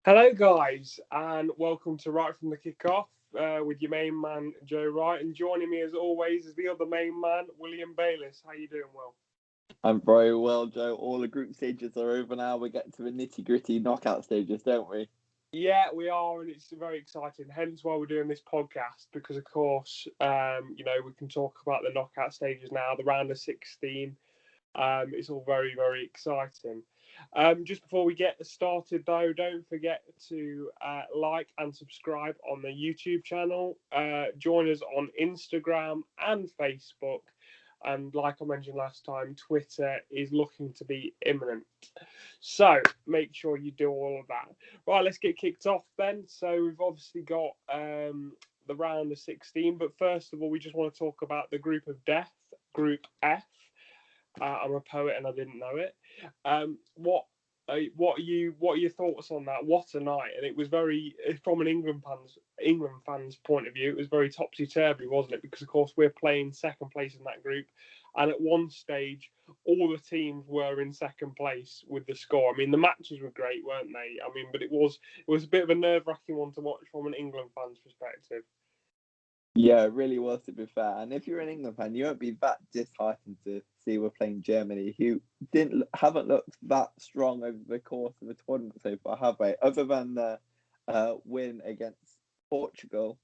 Hello, guys, and welcome to Right from the Kickoff with your main man Joe Wright, and joining me as always is the other main man William Bayliss. How you doing, Will? I'm very well, Joe. All the group stages are over now. We get to the nitty-gritty knockout stages, don't we? Yeah, we are, and it's very exciting. Hence why we're doing this podcast because, of course, we can talk about the knockout stages now, the round of 16. It's all very, very exciting. Just before we get started, though, don't forget to like and subscribe on the YouTube channel. Join us on Instagram and Facebook. And like I mentioned last time, Twitter is looking to be imminent. So make sure you do all of that. Right, let's get kicked off then. So we've obviously got the round of 16. But first of all, we just want to talk about the group of death, Group F. I'm a poet and I didn't know it. What are your thoughts on that? What a night! And it was very, from an England fans point of view, it was very topsy turvy, wasn't it? Because of course we're playing second place in that group, and at one stage all the teams were in second place with the score. I mean, the matches were great, weren't they? I mean, but it was a bit of a nerve-wracking one to watch from an England fan's perspective. Yeah, it really was, to be fair. And if you're an England fan, you won't be that disheartened to see we're playing Germany, who haven't looked that strong over the course of the tournament so far, have they? Other than the win against Portugal,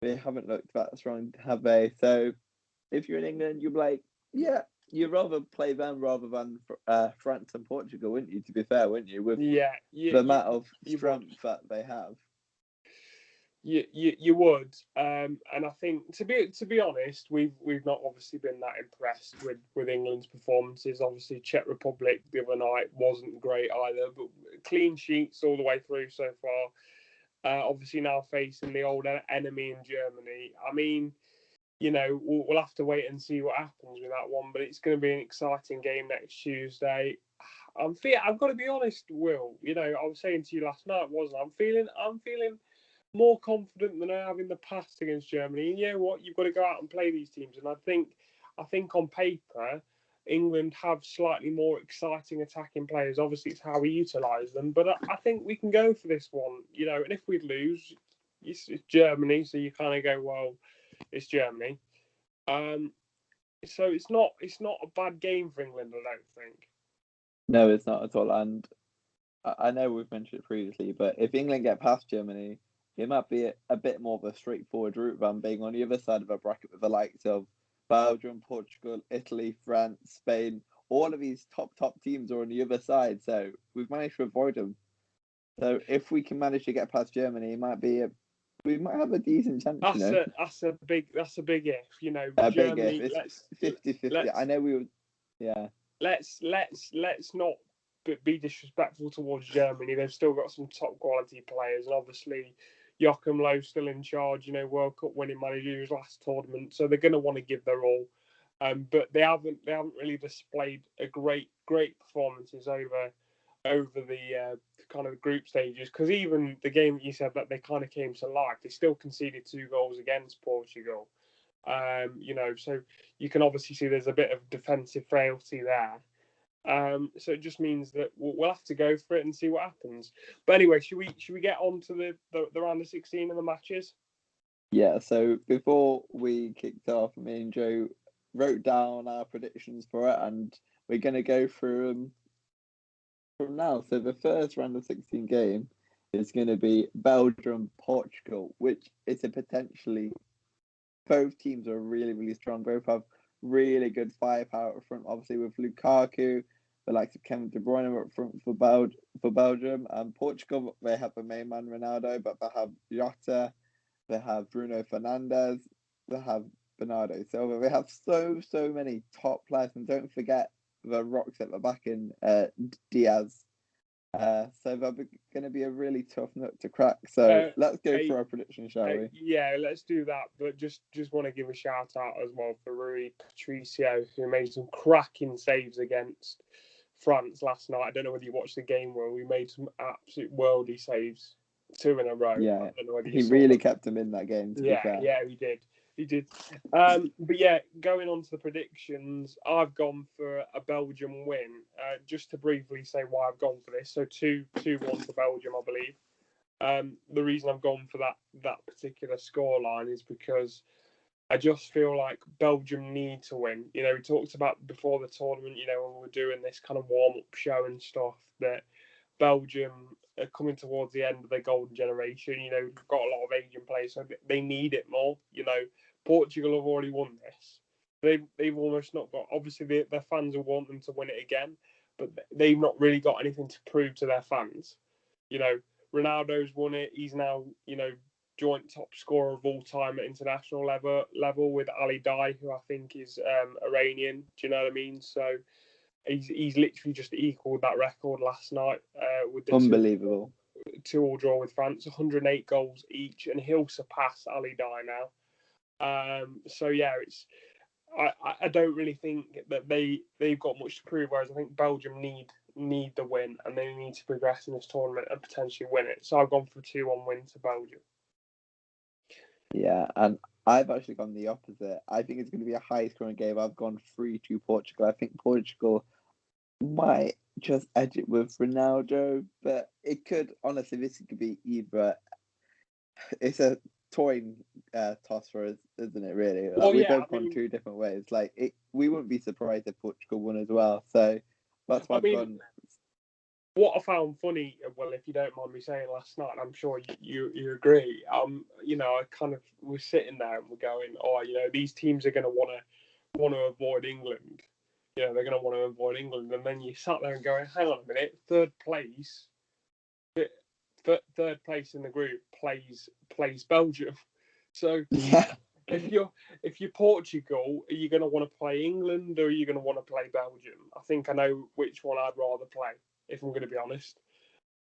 they haven't looked that strong, have they? So if you're in England, you'll be like, yeah, you'd rather play them rather than France and Portugal, wouldn't you? To be fair, wouldn't you? With the amount of strength that they have. You would, and I think to be honest, we've not obviously been that impressed with England's performances. Obviously, Czech Republic the other night wasn't great either, but clean sheets all the way through so far. Obviously, now facing the old enemy in Germany. I mean, we'll have to wait and see what happens with that one, but it's going to be an exciting game next Tuesday. I've got to be honest, Will. I was saying to you last night, wasn't I? I'm feeling more confident than I have in the past against Germany. And you know what? You've got to go out and play these teams. And I think on paper, England have slightly more exciting attacking players. Obviously, it's how we utilise them. But I think we can go for this one. And if we lose, it's Germany. So you kind of go, well, it's Germany. So it's not a bad game for England, I don't think. No, it's not at all. And I know we've mentioned it previously, but if England get past Germany, it might be a bit more of a straightforward route than being on the other side of a bracket with the likes of Belgium, Portugal, Italy, France, Spain. All of these top teams are on the other side, so we've managed to avoid them. So if we can manage to get past Germany, we might have a decent chance. That's a big if. A Germany. Big if. It's 50-50. I know we would. Yeah. Let's not be disrespectful towards Germany. They've still got some top quality players, and obviously Joachim Löw's still in charge. World Cup winning manager his last tournament, so they're going to want to give their all. But they haven't really displayed a great performances over the kind of group stages. Because even the game that you said that they kind of came to life, they still conceded 2 goals against Portugal. So you can obviously see there's a bit of defensive frailty there. So it just means that we'll have to go for it and see what happens. But anyway, should we get on to the round of 16 and the matches? Yeah. So before we kicked off, me and Joe wrote down our predictions for it, and we're going to go through them from now. So the first round of 16 game is going to be Belgium Portugal, which is a potentially, both teams are really, really strong. Both have really good firepower up front, obviously with Lukaku, the likes of Kevin De Bruyne up front for Belgium. And Portugal, they have the main man Ronaldo, but they have Jota, they have Bruno Fernandes, they have Bernardo Silva. They have so many top players, and don't forget the rocks at the back in Diaz. So they're going to be a really tough nut to crack. So let's go for our prediction, shall we? Yeah, let's do that. But just want to give a shout out as well for Rui Patricio, who made some cracking saves against France last night. I don't know whether you watched the game where we made some absolute worldy saves, 2 in a row. Yeah, he really kept them in that game. To be fair. Yeah, he did. He did. But yeah, going on to the predictions, I've gone for a Belgium win. Just to briefly say why I've gone for this. So 2-1 to Belgium, I believe. The reason I've gone for that particular scoreline is because I just feel like Belgium need to win. You know, we talked about before the tournament, you know, when we were doing this kind of warm-up show and stuff, that Belgium are coming towards the end of their golden generation. You know, we've got a lot of Asian players, so they need it more. You know, Portugal have already won this. They've almost not got. Obviously, their fans will want them to win it again, but they've not really got anything to prove to their fans. You know, Ronaldo's won it. He's now, you know, joint top scorer of all time at international level with Ali Dai, who I think is Iranian. Do you know what I mean? So he's literally just equalled that record last night with the Unbelievable. 2-2 draw with France, 108 goals each, and he'll surpass Ali Dai now. So yeah, I don't really think that they've got much to prove. Whereas I think Belgium need the win, and they need to progress in this tournament and potentially win it. So I've gone for a 2-1 win to Belgium. Yeah, and I've actually gone the opposite. I think it's going to be a high scoring game. I've gone 3-2 Portugal. I think Portugal might just edge it with Ronaldo, but it could, honestly, this could be either. It's a coin toss for us, isn't it, really? Well, We've yeah, both gone two different ways. We wouldn't be surprised if Portugal won as well. So that's why I've gone. What I found funny, well, if you don't mind me saying, last night, I'm sure you agree. You know, I kind of was sitting there and we're going, oh, you know, these teams are going to want to avoid England. You know, they're going to want to avoid England, and then you sat there and going, hang on a minute, third place in the group plays Belgium. So Yeah. if you're Portugal, are you going to want to play England or are you going to want to play Belgium? I think I know which one I'd rather play, if I'm going to be honest.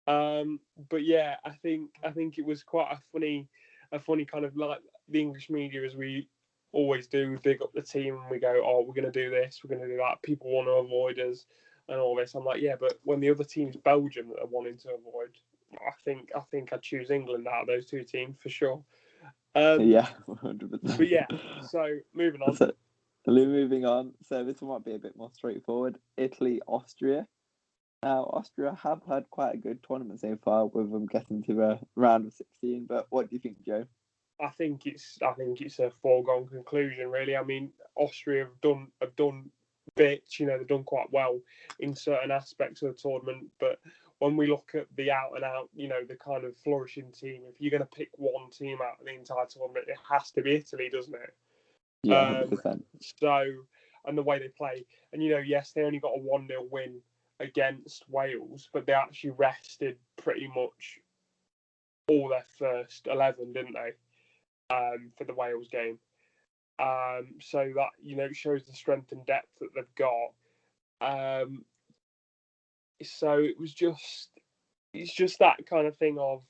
But yeah, I think it was quite a funny kind of, like the English media, as we always do, we big up the team and we go, oh, we're going to do this, we're going to do that. People want to avoid us and all this. I'm like, yeah, but when the other team's Belgium that are wanting to avoid, I think I'd choose England out of those two teams for sure. Yeah, 100%. But yeah, so moving on. So moving on. So this one might be a bit more straightforward. Italy, Austria. Now, Austria have had quite a good tournament so far, with them getting to the round of 16. But what do you think, Joe? I think it's a foregone conclusion, really. I mean, Austria have done bits, you know, they've done quite well in certain aspects of the tournament. But when we look at the out and out, you know, the kind of flourishing team, if you're going to pick one team out of the entire tournament, it has to be Italy, doesn't it? Yeah, 100%. So, and the way they play, and you know, yes, they only got a 1-0 win against Wales, but they actually rested pretty much all their first 11, didn't they? For the Wales game. So that, you know, shows the strength and depth that they've got. So it's just that kind of thing of,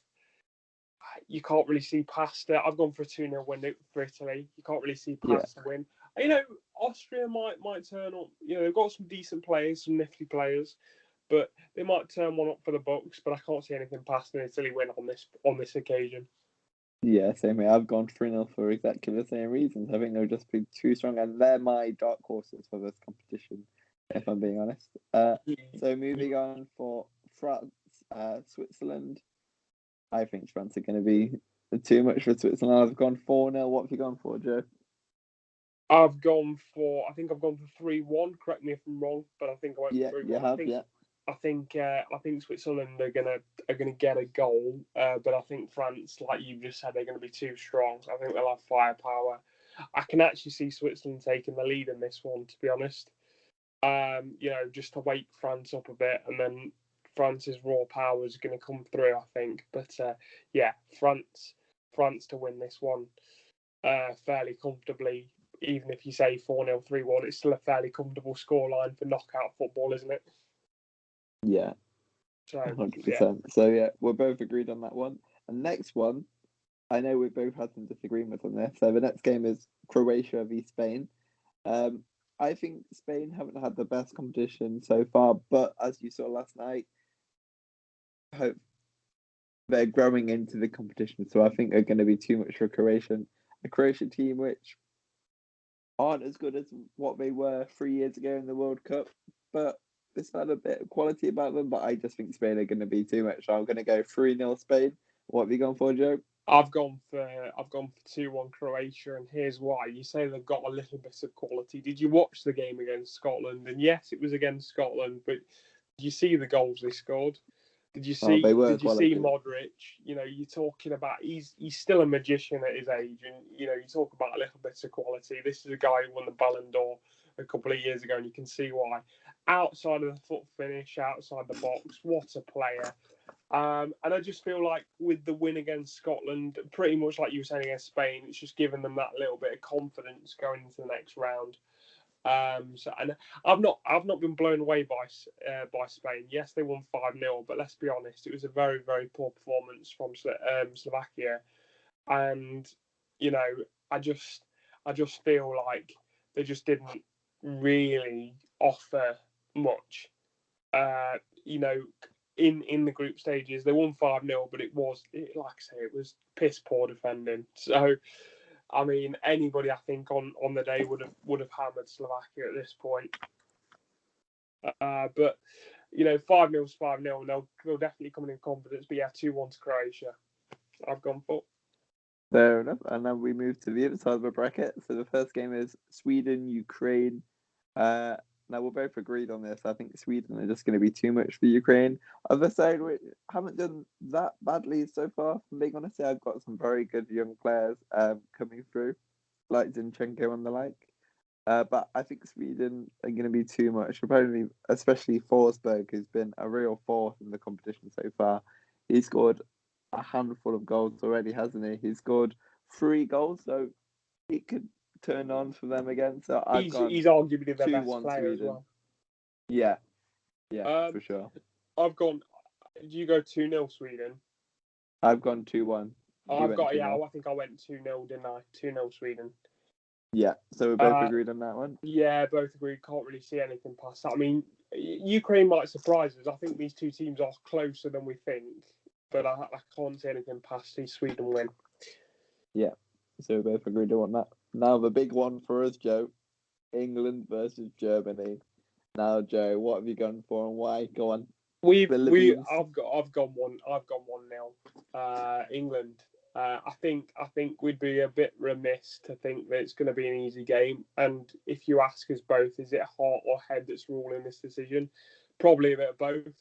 you can't really see past it. I've gone for a 2-0 win for Italy. You can't really see past the win. You know, Austria might turn up. You know, they've got some decent players, some nifty players, but they might turn one up for the Bucks. But I can't see anything past an Italy win on this occasion. Yeah, same way. I've gone 3-0 for exactly the same reasons. I think they'll just be too strong, and they're my dark horses for this competition, if I'm being honest. So moving on for France, Switzerland. I think France are going to be too much for Switzerland. I've gone 4-0. What have you gone for, Joe? I think I've gone for 3-1. Correct me if I'm wrong, but I think I went for 3-1. You have, I think Switzerland are gonna get a goal, but I think France, like you just said, they're gonna be too strong. I think they'll have firepower. I can actually see Switzerland taking the lead in this one, to be honest. You know, just to wake France up a bit, and then France's raw power is going to come through, I think. But yeah, France to win this one fairly comfortably. Even if you say 4-0, 3-1, it's still a fairly comfortable scoreline for knockout football, isn't it? Yeah. So 100%. yeah. So yeah, we're both agreed on that one. And next one, I know we both had some disagreements on this. So the next game is Croatia v Spain. I think Spain haven't had the best competition so far, but as you saw last night, I hope they're growing into the competition. So I think they're going to be too much for Croatia. a Croatia team which aren't as good as what they were 3 years ago in the World Cup, but there's had a bit of quality about them. But I just think Spain are going to be too much. So I'm going to go 3-0 Spain. What have you gone for, Joe? I've gone for 2-1 Croatia, and here's why. You say they've got a little bit of quality. Did you watch the game against Scotland? And yes, it was against Scotland, but did you see the goals they scored? Did you see? They were Did you see quality. Modric? You know, you're talking about he's still a magician at his age, and you know you talk about a little bit of quality. This is a guy who won the Ballon d'Or a couple of years ago, and you can see why. Outside of the foot finish, outside the box, what a player! And I just feel like with the win against Scotland, pretty much like you were saying against Spain, it's just given them that little bit of confidence going into the next round. And I've not been blown away by Spain. Yes, they won 5-0, but let's be honest, it was a very very poor performance from Slovakia, and you know I just feel like they just didn't really offer much. You know, in the group stages, they won 5-0, but like I say, it was piss poor defending. So I mean, anybody I think on the day would have hammered Slovakia at this point. But you know, 5-0 is 5-0, and they'll definitely come in confidence. But yeah, 2-1 to Croatia. I've gone for. Fair enough. And then we move to the other side of the bracket. So the first game is Sweden, Ukraine. Now we're both agreed on this. I think Sweden are just going to be too much for Ukraine. Other side, we haven't done that badly so far. From being honest, I've got some very good young players coming through, like Zinchenko and the like. But I think Sweden are going to be too much. Apparently, especially Forsberg, who's been a real force in the competition so far. He scored a handful of goals already, hasn't he? He scored 3 goals, so he could turn on for them again. So I've gone He's arguably their best 2-1 player Sweden. as well. Yeah, for sure. I've gone. Do you go 2-0 Sweden? I've gone 2-1. I think I went 2-0, didn't I? 2-0 Sweden. Yeah, so we're both agreed on that one. Yeah, both agreed. Can't really see anything past that. I mean, Ukraine might surprise us. I think these two teams are closer than we think, but I can't see anything past these Sweden win. Yeah, so we're both agreed on that. Now the big one for us, Joe, England versus Germany. Now, Joe, what have you gone for and why? Go on. I've gone 1-0. England. I think we'd be a bit remiss to think that it's going to be an easy game. And if you ask us both, is it heart or head that's ruling this decision? Probably a bit of both.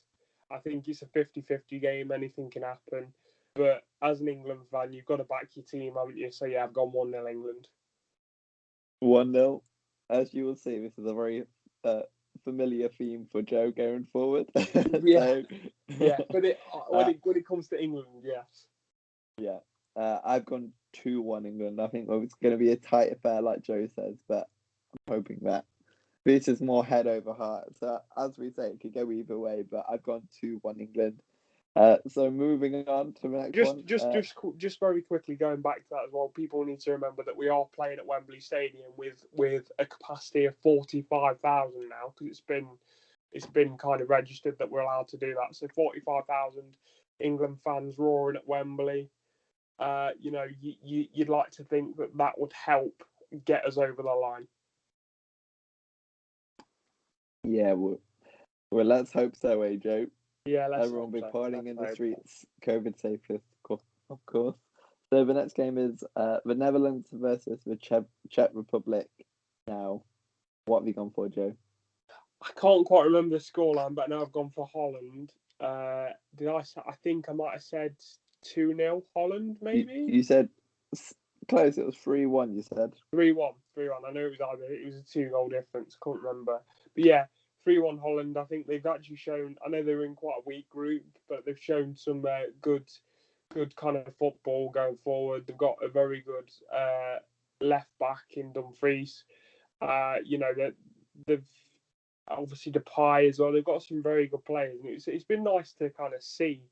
I think it's a 50-50 game. Anything can happen. But as an England fan, you've got to back your team, haven't you? So yeah, I've gone 1-0 England. 1-0. As you will see, this is a very familiar theme for Joe going forward. Yeah, yeah. But when it comes to England, yes. Yeah. I've gone 2-1 England. I think it's going to be a tight affair, like Joe says, but I'm hoping that this is more head over heart. So, as we say, it could go either way, but I've gone 2-1 England. So, moving on to the next one. Just very quickly going back to that as well, people need to remember that we are playing at Wembley Stadium with a capacity of 45,000 now, because it's been kind of registered that we're allowed to do that. So 45,000 England fans roaring at Wembley. You know, you'd like to think that would help get us over the line. Yeah, well, let's hope so, Joe. Yeah, everyone will be partying in the streets, COVID safe, of course. So the next game is the Netherlands versus the Czech Republic. Now, what have you gone for, Joe? I can't quite remember the scoreline, but now I've gone for Holland. Did I? I think I might have said 2-0 Holland, maybe. You said close. It was 3-1. You said 3-1. I know it was a 2-goal difference. I can't remember, but yeah, 3-1 Holland. I think they've actually shown. I know they were in quite a weak group, but they've shown some good kind of football going forward. They've got a very good left back in Dumfries. You know that they've obviously Depay as well. They've got some very good players, and it's been nice to kind of see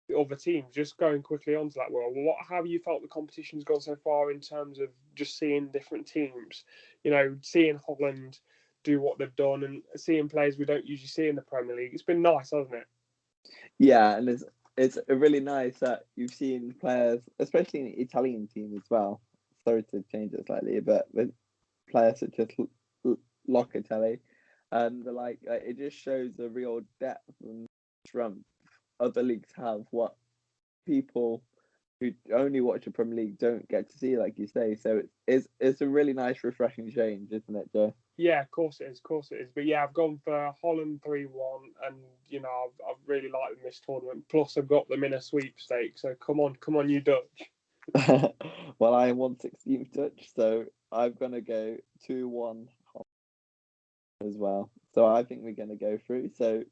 the other teams. Just going quickly onto that, well, how have you felt the competition's gone so far in terms of just seeing different teams? You know, seeing Holland do what they've done and seeing players we don't usually see in the Premier League. It's been nice, hasn't it? Yeah, and it's really nice that you've seen players, especially in the Italian team as well. sorry to change it slightly, but with players such as Locatelli, and it just shows the real depth and strength other leagues have. What people who only watch the Premier League don't get to see, like you say. So it's a really nice, refreshing change, isn't it, Joe? Yeah, of course it is. Of course it is. But yeah, I've gone for Holland 3-1, and I've really liked them this tournament. Plus, I've got them in a sweepstake. So come on, you Dutch. Well, I am 1/16 Dutch, so I'm gonna go 2-1 as well. So I think we're gonna go through. So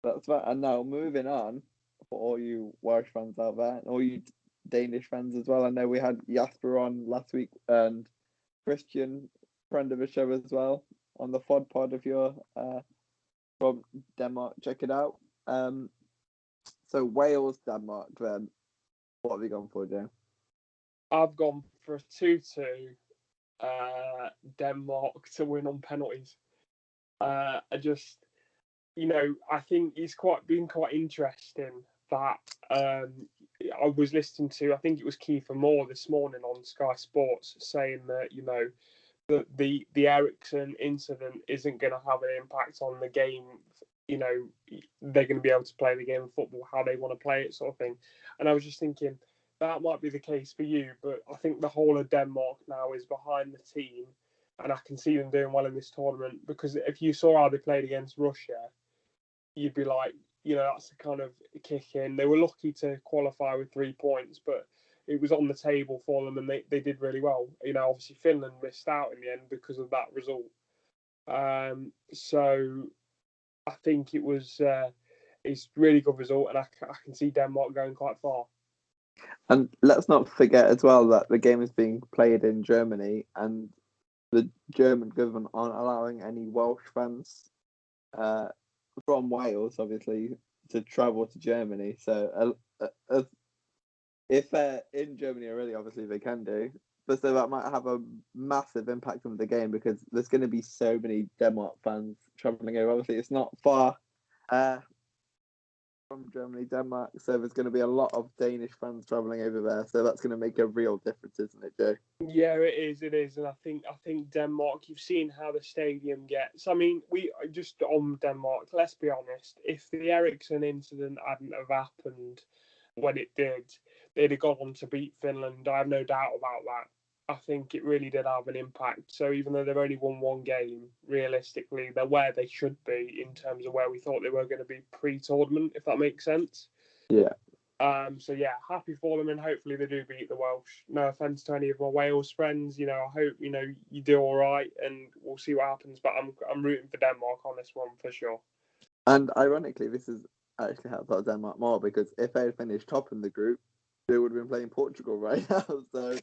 that's that. And now moving on for all you Welsh fans out there, and all you Danish fans as well. I know we had Jasper on last week and Christian, friend of the show as well, on the FOD pod if you're from Denmark. Check it out. So Wales, Denmark. Then what have you gone for, Joe? I've gone for a 2-2 Denmark to win on penalties. I think it's been quite interesting that I was listening to, I think it was Kiefer Moore this morning on Sky Sports saying that, that the Eriksen incident isn't going to have an impact on the game. They're going to be able to play the game of football how they want to play it, sort of thing. And I was just thinking that might be the case for you, but I think the whole of Denmark now is behind the team, and I can see them doing well in this tournament, because if you saw how they played against Russia, you'd be like, that's a kind of kick in. They were lucky to qualify with 3 points, but it was on the table for them, and they did really well. Obviously Finland missed out in the end because of that result. So I think it's a really good result, and I can see Denmark going quite far. And let's not forget as well that the game is being played in Germany, and the German government aren't allowing any Welsh fans from Wales, obviously, to travel to Germany. So if they're in Germany already, obviously they can do. But so that might have a massive impact on the game, because there's going to be so many Denmark fans travelling over. Obviously, it's not far from Germany, Denmark, so there's going to be a lot of Danish fans travelling over there. So that's going to make a real difference, isn't it, Joe? Yeah, it is, and I think Denmark. You've seen how the stadium gets. I mean, we just on Denmark. Let's be honest. If the Eriksen incident hadn't have happened when it did, they'd have gone on to beat Finland. I have no doubt about that. I think it really did have an impact. So even though they've only won one game, realistically, they're where they should be in terms of where we thought they were going to be pre-tournament, if that makes sense. Yeah. So yeah, happy for them, and hopefully they do beat the Welsh. No offense to any of my Wales friends, I hope you do all right, and we'll see what happens. But I'm rooting for Denmark on this one for sure. And ironically, this is actually helped out Denmark more, because if they had finished top in the group, they would have been playing Portugal right now. So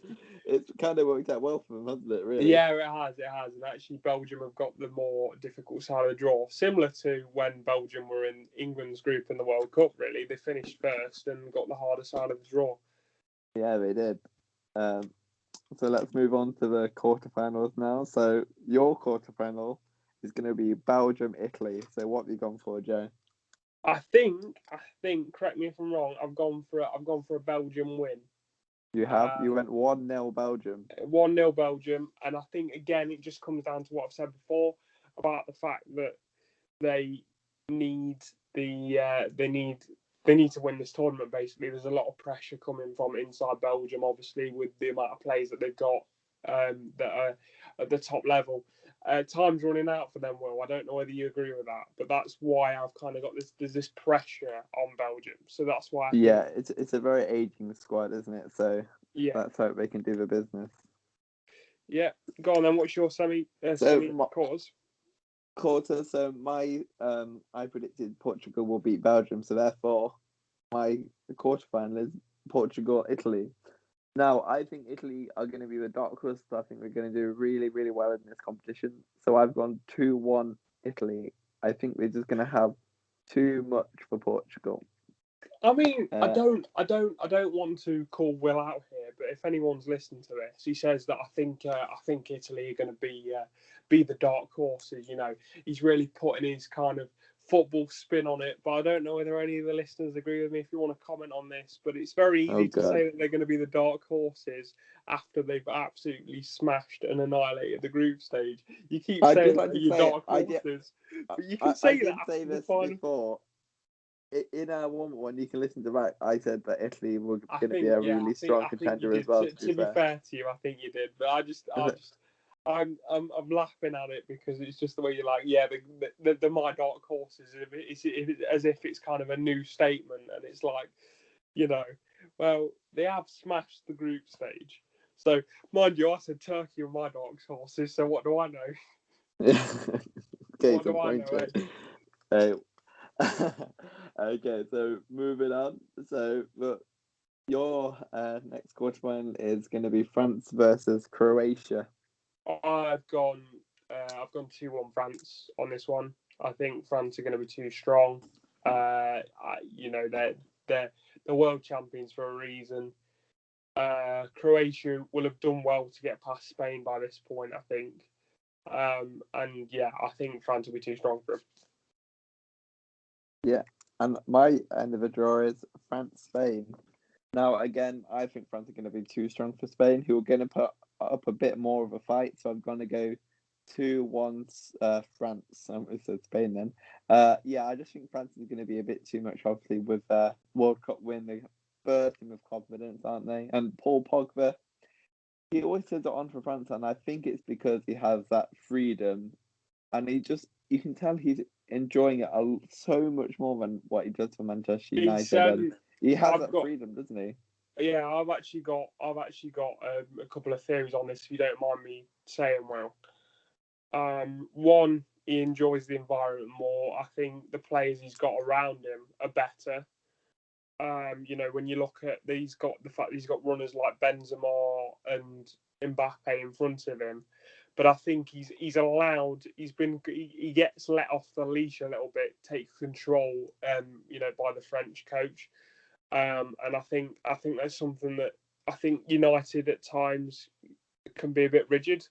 it's kind of worked out well for them, hasn't it, really? Yeah, it has. And actually, Belgium have got the more difficult side of the draw, similar to when Belgium were in England's group in the World Cup, really. They finished first and got the harder side of the draw. Yeah, they did. So let's move on to the quarterfinals now. So your quarterfinal is going to be Belgium, Italy. So what have you gone for, Joe? I think. Correct me if I'm wrong. I've gone for a Belgium win. You have. You went 1-0 Belgium. 1-0 Belgium, and I think again it just comes down to what I've said before about the fact that they need they need to win this tournament. Basically, there's a lot of pressure coming from inside Belgium, obviously, with the amount of players that they've got that are at the top level. Time's running out for them, Will. I don't know whether you agree with that, but that's why I've kind of got this. There's this pressure on Belgium, so that's why. It's a very aging squad, isn't it? So let's hope they can do the business. Yeah, go on then. What's your semi quarters? Quarter. So I predicted Portugal will beat Belgium, so therefore my quarterfinal is Portugal, Italy. Now, I think Italy are going to be the dark horse. I think they're going to do really, really well in this competition. So I've gone 2-1 Italy. I think they're just going to have too much for Portugal. I mean, I don't want to call Will out here, but if anyone's listening to this, he says that I think Italy are going to be the dark horses. He's really putting his kind of football spin on it, but I don't know whether any of the listeners agree with me. If you want to comment on this, but it's very easy to say that they're going to be the dark horses after they've absolutely smashed and annihilated the group stage. You keep saying that you're dark horses, but you can say that after the final. Before. In our one, you can listen to that. I said that Italy were going to be a really strong contender as well. To be fair to you, I think you did, but I'm laughing at it because it's just the way you're like, yeah, the my dark horses. It's as if it's kind of a new statement, and it's like, well, they have smashed the group stage. So, mind you, I said Turkey were my dark horses. So what do I know? Okay, what do I know? Okay, so moving on. So, your next quarterfinal is going to be France versus Croatia. I've gone 2-1 France on this one. I think France are going to be too strong. They're the world champions for a reason. Croatia will have done well to get past Spain by this point, I think. And yeah, I think France will be too strong for them. Yeah, and my end of the draw is France-Spain. Now, again, I think France are going to be too strong for Spain, who are going to put up a bit more of a fight. So I'm going to go 2-1 France. I said Spain then. Yeah, I just think France is going to be a bit too much, obviously, with World Cup win. They're bursting with confidence, aren't they? And Paul Pogba, he always says it on for France, and I think it's because he has that freedom. And you can tell he's enjoying it so much more than what he does for Manchester United. He has that freedom, doesn't he? Yeah, I've actually got a couple of theories on this, if you don't mind me saying. Well, one, he enjoys the environment more. I think the players he's got around him are better. When you look at the fact that he's got runners like Benzema and Mbappe in front of him, but I think he's allowed. He gets let off the leash a little bit, takes control. By the French coach. And I think that's something that I think United at times can be a bit rigid.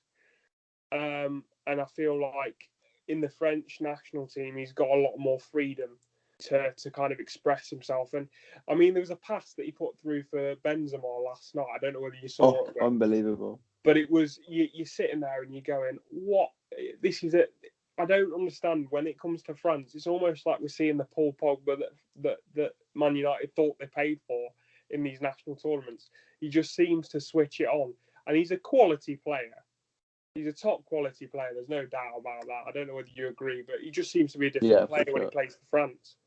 And I feel like in the French national team, he's got a lot more freedom to kind of express himself. And I mean, there was a pass that he put through for Benzema last night. I don't know whether you saw it. Unbelievable. But it was, you're sitting there and you're going, what? This is it. I don't understand when it comes to France. It's almost like we're seeing the Paul Pogba that Man United thought they paid for in these national tournaments. He just seems to switch it on, and he's a quality player. He's a top quality player. There's no doubt about that. I don't know whether you agree, but he just seems to be a different player when he plays for France.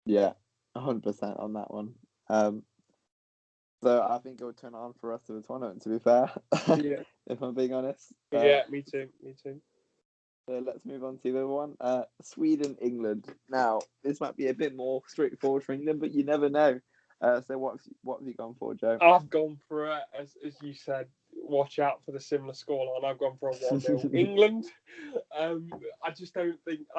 Yeah, 100% on that one. So I think it will turn on for the rest of the tournament, to be fair. Yeah. If I'm being honest. Yeah, me too. So let's move on to the other one. Sweden, England. Now, this might be a bit more straightforward for England, but you never know. So what have you gone for, Joe? I've gone for as you said, watch out for the similar scoreline. I've gone for a 1-0 England. I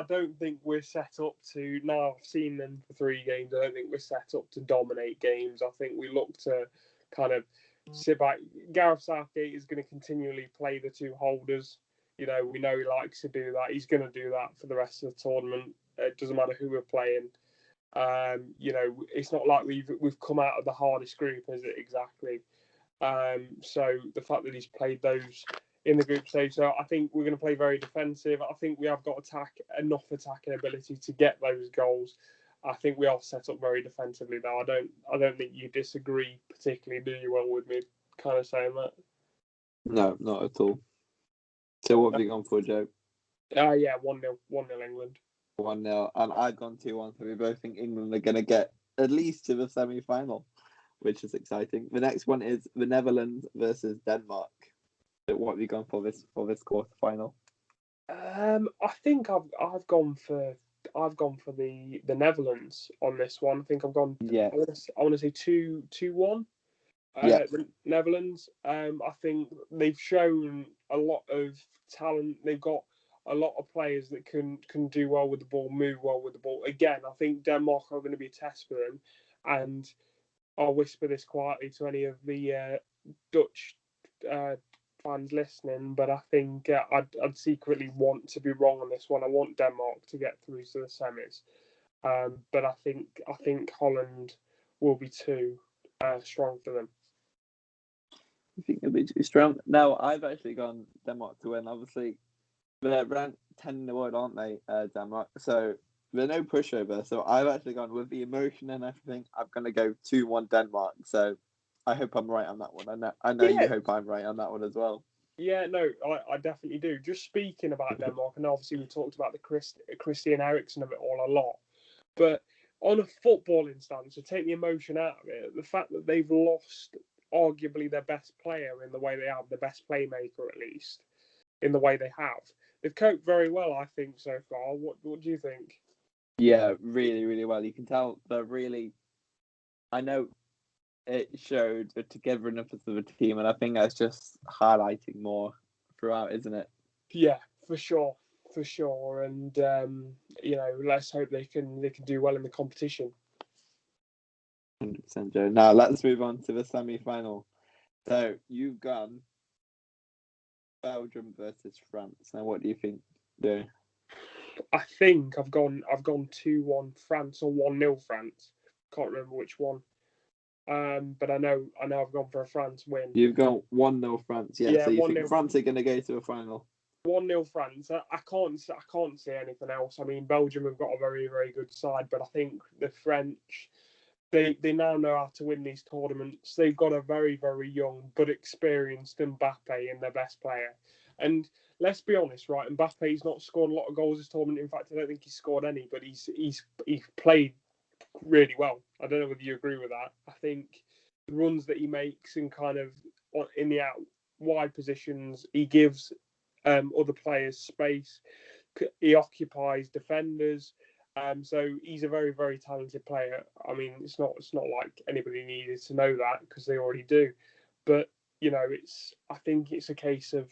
don't think we're set up to. Now I've seen them for 3 games. I don't think we're set up to dominate games. I think we look to kind of sit back. Gareth Southgate is going to continually play the 2 holders. We know he likes to do that. He's going to do that for the rest of the tournament. It doesn't matter who we're playing. It's not like we've come out of the hardest group, is it exactly? So the fact that he's played those in the group stage, so I think we're going to play very defensive. I think we have got enough attacking ability to get those goals. I think we are set up very defensively though. I don't think you disagree particularly, do you, well, with me kind of saying that? No, not at all. So what have you gone for, Joe? Yeah, 1-0 England. 1-0, and I've gone 2-1, so we both think England are going to get at least to the semi-final, which is exciting. The next one is the Netherlands versus Denmark. So what have you gone for this quarter-final? I think I've gone for the Netherlands on this one. I think I've gone. Yeah. I want to say 2-1. The Netherlands. I think they've shown a lot of talent. They've got a lot of players that can do well with the ball, move well with the ball. Again, I think Denmark are going to be a test for them. And I'll whisper this quietly to any of the Dutch fans listening, but I think I'd secretly want to be wrong on this one. I want Denmark to get through to the semis, but I think Holland will be too strong for them. You think it'll be too strong? No, I've actually gone Denmark to win. Obviously, they're ranked 10 in the world, aren't they, Denmark? So they're no pushover. So I've actually gone with the emotion and everything. I'm going to go 2-1 Denmark. So I hope I'm right on that one. I know you Yeah, hope I'm right on that one as well. yeah, no, I definitely do. Just speaking about Denmark, and obviously we talked about the Christian Eriksen of it all a lot, but on a footballing stance, to take the emotion out of it, the fact that they've lost arguably their best player in the way they have, the best playmaker at least, in the way they have, they've coped very well, I think, so far. What do you think? Yeah, really, really well. You can tell they're really. I know it showed the togetherness of the team, and I think that's just highlighting more throughout, isn't it? Yeah, for sure, for sure, and let's hope they can do well in the competition. 100%, Joe. Now let's move on to the semi-final. So you've gone Belgium versus France. Now, what do you think, Joe? I think I've gone 2-1 France or 1-0 France. Can't remember which one. But I know I've gone for a France win. You've got 1-0 France. Yeah, Yeah, so you 1-0 think France are going to go to a final? 1-0 France. I can't see anything else. I mean, Belgium have got a very, very good side, but I think the French, they now know how to win these tournaments. They've got a very, very young but experienced Mbappe in their best player. And let's be honest, right? Mbappe's not scored a lot of goals this tournament. In fact, I don't think he's scored any, but he's played really well. I don't know whether you agree with that. I think the runs that he makes and kind of in the out wide positions, he gives other players space. He occupies defenders. So he's a very, very talented player. I mean, it's not like anybody needed to know that because they already do. But I think it's a case of,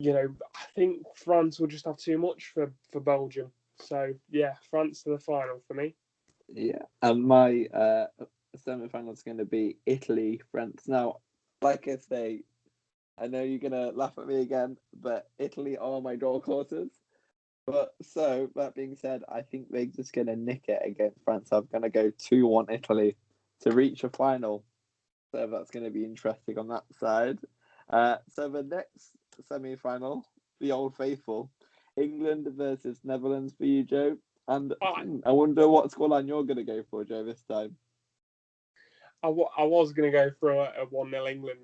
I think France will just have too much for Belgium. So yeah, France to the final for me. Yeah, and my semi-final is going to be Italy, France. Now, like I say, I know you're going to laugh at me again, but Italy are my dark horses. But so that being said, I think they're just going to nick it against France. I'm going to go 2-1 Italy to reach a final. So that's going to be interesting on that side. So the next semi-final, the Old Faithful, England versus Netherlands for you, Joe. And I wonder what scoreline you're going to go for, Joe, this time. I was going to go for a 1-0 England,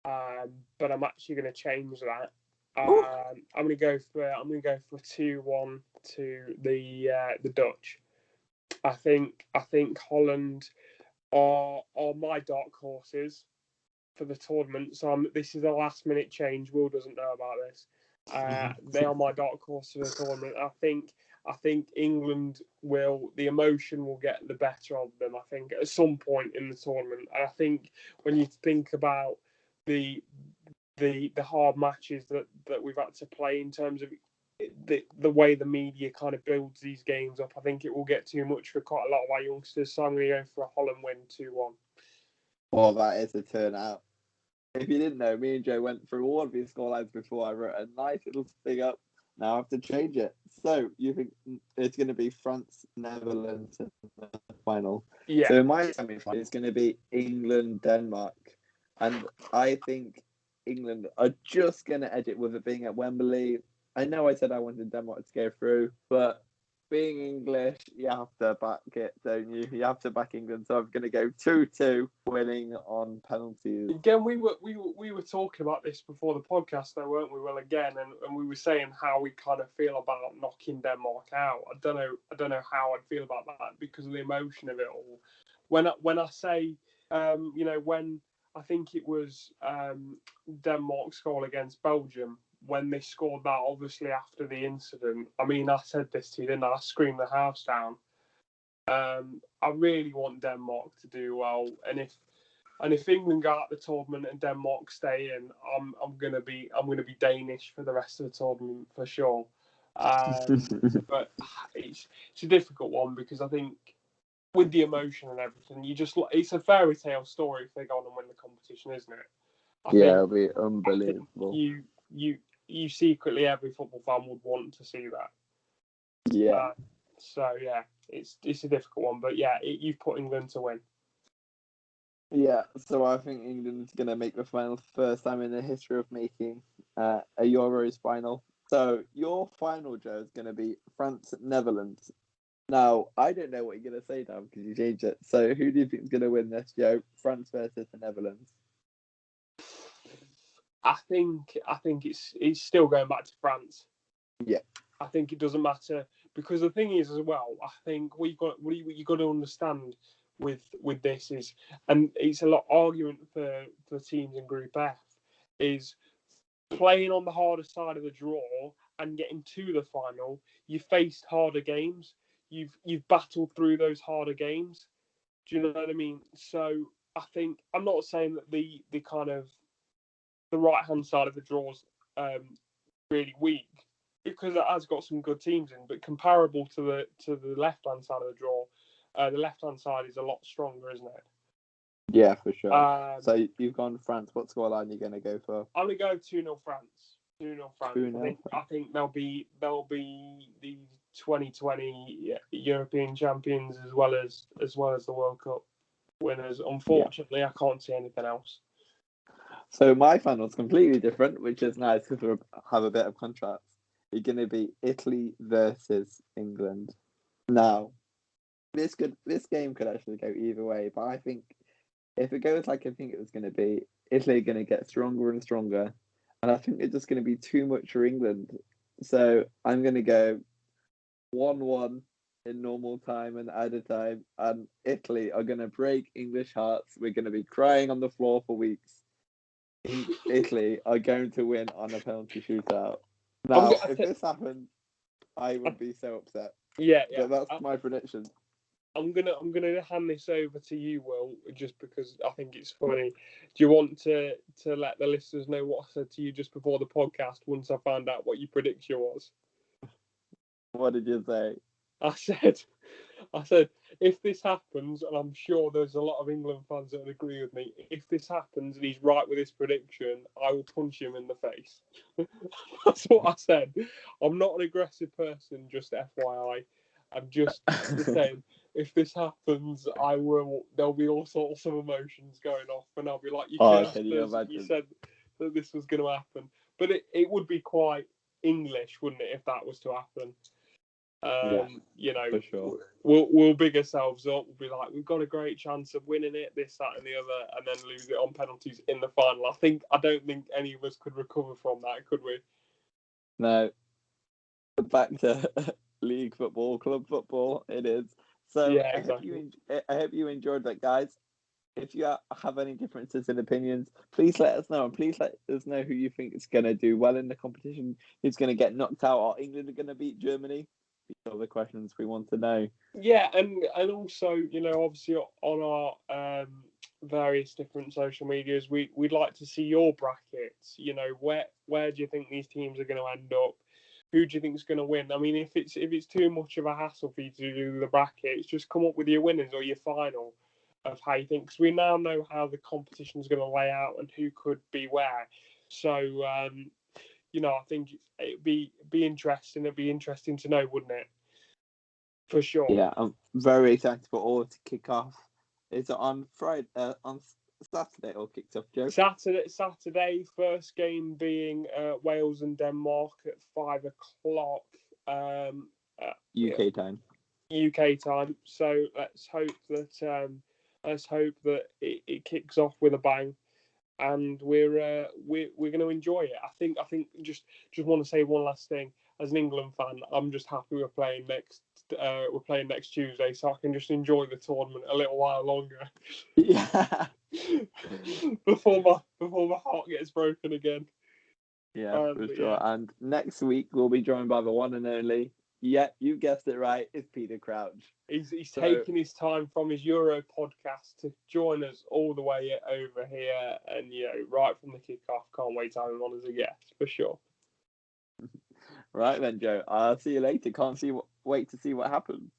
but I'm actually going to change that. I'm going to go for 2-1 to the Dutch. I think Holland are my dark horses for the tournament. So this is a last minute change. Will doesn't know about this. They are my dark horse for the tournament. I think England the emotion will get the better of them. I think at some point in the tournament. And I think when you think about the hard matches that we've had to play in terms of the way the media kind of builds these games up, I think it will get too much for quite a lot of our youngsters. So I'm going to go for a Holland win 2-1. Well, that is a turnout. If you didn't know, me and Joe went through all of these scorelines before. I wrote a nice little thing up. Now I have to change it. So you think it's going to be France, Netherlands in the final? Yeah. So in my semi-final, it's going to be England, Denmark, and I think England are just going to edge it with it being at Wembley. I know I said I wanted Denmark to go through, but being English, you have to back it, don't you? You have to back England. So I'm going to go 2-2, winning on penalties. Again, we were talking about this before the podcast, though, weren't we? Well, again, and we were saying how we kind of feel about knocking Denmark out. I don't know how I'd feel about that because of the emotion of it all. When I say, when I think it was Denmark's goal against Belgium, when they scored that, obviously after the incident. I mean, I said this to you, didn't I? I screamed the house down. I really want Denmark to do well, and if England go out the tournament and Denmark stay in, I'm gonna be Danish for the rest of the tournament for sure. But it's a difficult one because I think with the emotion and everything, it's a fairy tale story if they go on and win the competition, isn't it? I Yeah, think it'll be I think unbelievable. you secretly every football fan would want to see that. Yeah. So yeah, it's a difficult one, but yeah, you've put England to win. Yeah, so I think England's going to make the final first time in the history of making a Euros final. So your final, Joe, is going to be France-Netherlands. Now, I don't know what you're going to say now because you changed it. So who do you think is going to win this, Joe? France versus the Netherlands? I think it's still going back to France. Yeah. I think it doesn't matter because the thing is as well. I think you got to understand with this is, and it's a lot argument for teams in Group F is playing on the harder side of the draw and getting to the final. You faced harder games. You've battled through those harder games. Do you know what I mean? So I think I'm not saying that the kind of the right hand side of the draw's really weak because it has got some good teams in, but comparable to the left hand side of the draw, the left hand side is a lot stronger, isn't it? Yeah, for sure. So you've gone France. What scoreline are you going to go for? I'm going to go 2-0 France. 2-0 France. 2-0. I think they'll be the 2020 European champions as well as the World Cup winners. Unfortunately, I can't see anything else. So my final's completely different, which is nice because we have a bit of contrast. You're going to be Italy versus England. Now, this game could actually go either way, but I think if it goes like I think it was going to be, Italy are going to get stronger and stronger, and I think it's just going to be too much for England. So I'm going to go 1-1 in normal time and added time, and Italy are going to break English hearts. We're going to be crying on the floor for weeks. Italy are going to win on a penalty shootout. Now, if this happens, I would be so upset. Yeah. But that's my prediction. I'm gonna hand this over to you, Will, just because I think it's funny. Do you want to let the listeners know what I said to you just before the podcast once I found out what your prediction was? What did you say? I said, if this happens, and I'm sure there's a lot of England fans that would agree with me, if this happens and he's right with his prediction, I will punch him in the face. That's what I said. I'm not an aggressive person, just FYI. I'm just saying, if this happens, there'll be all sorts of emotions going off, and I'll be like, you said that this was going to happen. But it would be quite English, wouldn't it, if that was to happen? For sure. We'll big ourselves up. We'll be like, we've got a great chance of winning it, this, that, and the other, and then lose it on penalties in the final. I don't think any of us could recover from that, could we? No. Back to league football, club football. It is. So yeah, exactly. I hope you enjoyed that, guys. If you have any differences in opinions, please let us know, and please let us know who you think is going to do well in the competition, who's going to get knocked out, or England are going to beat Germany. These are the questions we want to know. Yeah, and also, obviously on our various different social medias, we'd like to see your brackets. Where do you think these teams are going to end up? Who do you think is going to win? I mean, if it's too much of a hassle for you to do the brackets, just come up with your winners or your final of how you think. Because we now know how the competition is going to lay out and who could be where. So, I think it'd be interesting. It'd be interesting to know, wouldn't it? For sure. Yeah, I'm very excited for all to kick off. Is it on Friday? On Saturday, all kicked off, Joe? Saturday, first game being Wales and Denmark at 5:00 UK time. UK time. So let's hope that it kicks off with a bang, and we're going to enjoy it. I think just want to say one last thing. As an England fan, I'm just happy we're playing next Tuesday, so I can just enjoy the tournament a little while longer. Yeah. before my heart gets broken again. Yeah, for sure. Yeah. And next week we'll be joined by the one and only. Yeah, you guessed it right. It's Peter Crouch. He's taking his time from his Euro podcast to join us all the way over here, and right from the kickoff. Can't wait to have him on as a guest for sure. Right then, Joe. I'll see you later. Can't wait to see what happens.